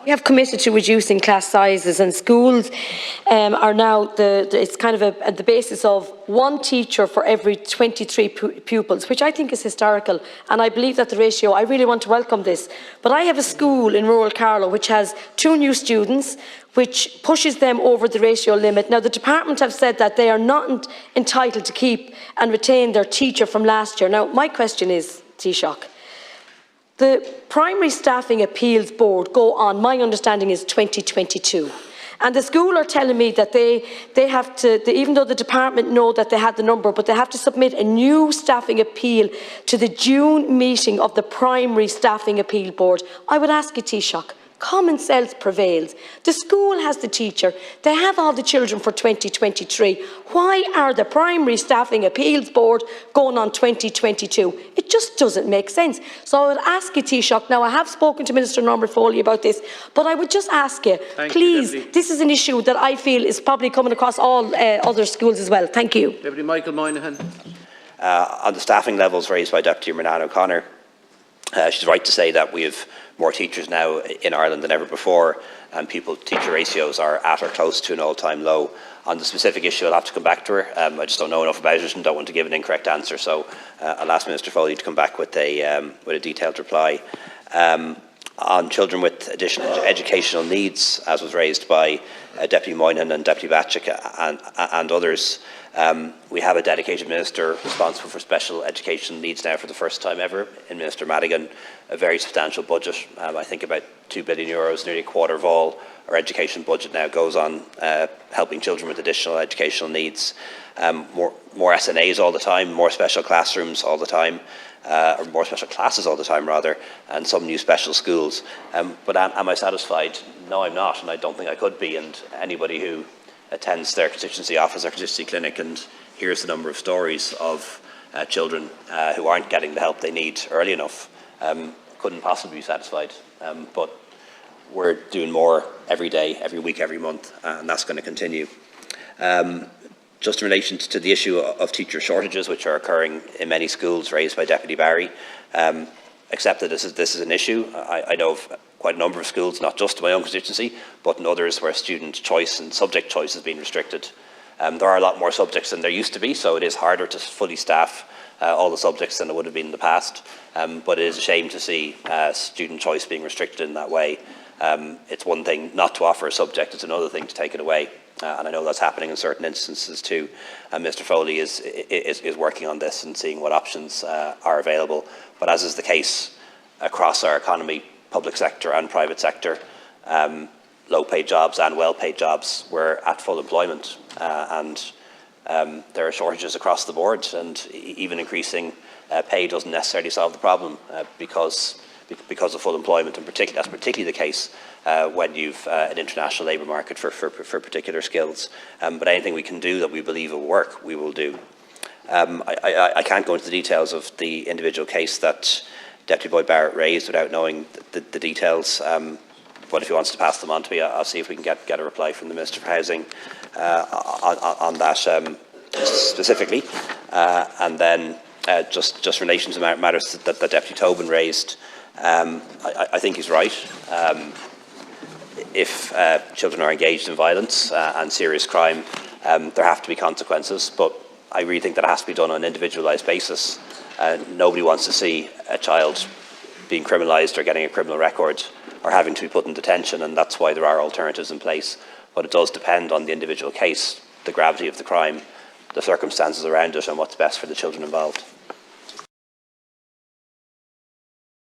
We have committed to reducing class sizes, and schools are now it's kind of the basis of one teacher for every 23 pupils, which I think is historical, and I believe that the ratio, I really want to welcome this. But I have a school in rural Carlow which has 2 new students, which pushes them over the ratio limit. Now, the department have said that they are not entitled to keep and retain their teacher from last year. Now, my question is, Taoiseach, the Primary Staffing Appeals Board go on, my understanding is 2022. And the school are telling me that they have to, even though the department know that they had the number, but they have to submit a new staffing appeal to the June meeting of the Primary Staffing Appeal Board. I would ask you, Taoiseach, common sense prevails. The school has the teacher. They have all the children for 2023. Why are the Primary Staffing Appeals Board going on 2022? It just doesn't make sense. So I would ask you, Taoiseach, now I have spoken to Minister Norman Foley about this, but I would just ask you, please, this is an issue that I feel is probably coming across all other schools as well. Thank you. Deputy Michael Moynihan. On the staffing levels raised by Deputy Murnane-O'Conno, she's right to say that we have more teachers now in Ireland than ever before, and pupil-teacher ratios are at or close to an all-time low. On the specific issue, I'll have to come back to her. I just don't know enough about it and don't want to give an incorrect answer, so I'll ask Minister Foley to come back with a detailed reply. On children with additional educational needs, as was raised by Deputy Moynihan and Deputy Batchik and others, we have a dedicated minister responsible for special education needs now for the first time ever in Minister Madigan. A very substantial budget, I think about €2 billion, nearly a quarter of all our education budget now goes on helping children with additional educational needs. More SNAs all the time, more special classrooms all the time, or more special classes all the time rather, and some new special schools. But am I satisfied? No, I'm not, and I don't think I could be. And anybody who attends their constituency office or constituency clinic and hears the number of stories of children who aren't getting the help they need early enough couldn't possibly be satisfied. But we're doing more every day, every week, every month, and that's going to continue. Just in relation to the issue of teacher shortages, which are occurring in many schools, raised by Deputy Barry, accept that this is an issue. I know of quite a number of schools, not just in my own constituency, but in others where student choice and subject choice has been restricted. There are a lot more subjects than there used to be, so it is harder to fully staff all the subjects than it would have been in the past. But it is a shame to see student choice being restricted in that way. It's one thing not to offer a subject, it's another thing to take it away. And I know that's happening in certain instances too. Mr. Foley is working on this and seeing what options are available. But as is the case across our economy, public sector and private sector, low-paid jobs and well-paid jobs, we're at full employment. And there are shortages across the board, and even increasing pay doesn't necessarily solve the problem because of full employment, and that's particularly the case when you've an international labour market for particular skills. But anything we can do that we believe will work, we will do. I can't go into the details of the individual case that Deputy Boyd Barrett raised without knowing the details. But if he wants to pass them on to me, I'll see if we can get a reply from the Minister for Housing on that specifically. And then just in relation to matters that Deputy Tobin raised, I think he's right. If children are engaged in violence and serious crime, there have to be consequences, but I really think that it has to be done on an individualised basis. Nobody wants to see a child being criminalised or getting a criminal record or having to be put in detention, and that's why there are alternatives in place. But it does depend on the individual case, the gravity of the crime, the circumstances around it, and what's best for the children involved.